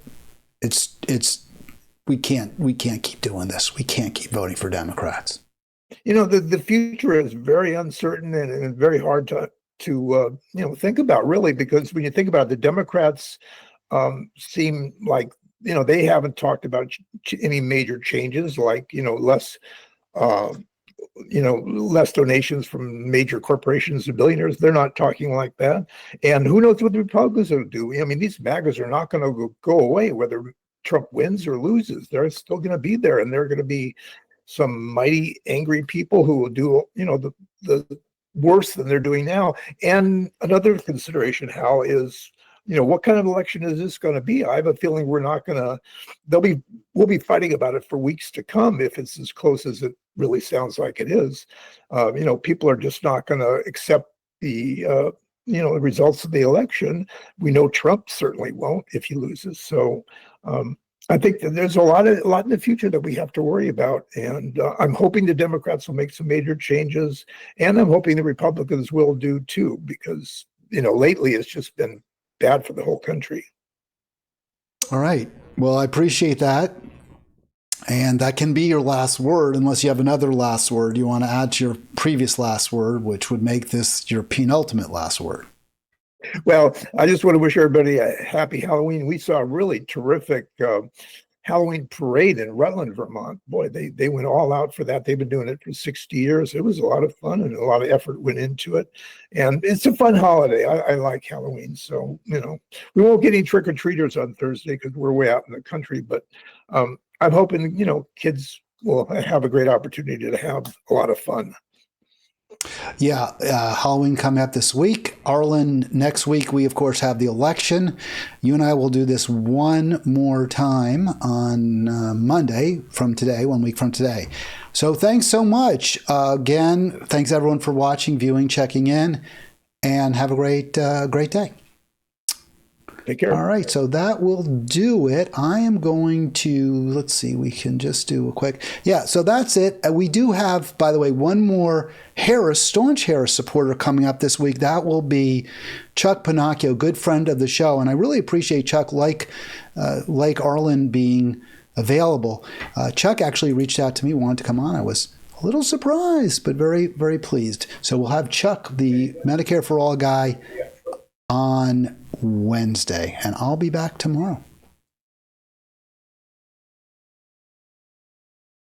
we can't keep doing this. We can't keep voting for Democrats. You know, the future is very uncertain and very hard to think about, really, because when you think about it, the Democrats seem like, they haven't talked about any major changes, like, less donations from major corporations to billionaires. They're not talking like that. And who knows what the Republicans will do? I mean, these MAGAs are not going to go away, whether Trump wins or loses. They're still going to be there, and they're going to be some mighty angry people who will do, the worse than they're doing now. And another consideration, Hal, is, what kind of election is this going to be? I have a feeling we'll be fighting about it for weeks to come if it's as close as it really sounds like it is. People are just not going to accept the results of the election. We know Trump certainly won't if he loses. So I think that there's a lot in the future that we have to worry about. And I'm hoping the Democrats will make some major changes, and I'm hoping the Republicans will do too, because, lately it's just been bad for the whole country. All right. Well, I appreciate that. And that can be your last word, unless you have another last word you want to add to your previous last word, which would make this your penultimate last word. Well, I just want to wish everybody a happy Halloween. We saw a really terrific Halloween parade in Rutland, Vermont. Boy, they went all out for that. They've been doing it for 60 years. It was a lot of fun, and a lot of effort went into it. And it's a fun holiday. I like Halloween. So, we won't get any trick-or-treaters on Thursday because we're way out in the country. But I'm hoping, kids will have a great opportunity to have a lot of fun. Yeah, Halloween coming up this week. Arlen, next week we, of course, have the election. You and I will do this one more time on Monday from today, 1 week from today. So thanks so much. Again, thanks everyone for watching, viewing, checking in, and have a great day. Take care. All right, so that will do it. I am going to, let's see, we can just do a quick, so that's it. We do have, by the way, one more staunch Harris supporter coming up this week. That will be Chuck Pinocchio, good friend of the show. And I really appreciate Chuck, like Arlen, being available. Chuck actually reached out to me, wanted to come on. I was a little surprised, but very, very pleased. So we'll have Chuck, the Medicare for All guy, on Wednesday, and I'll be back tomorrow.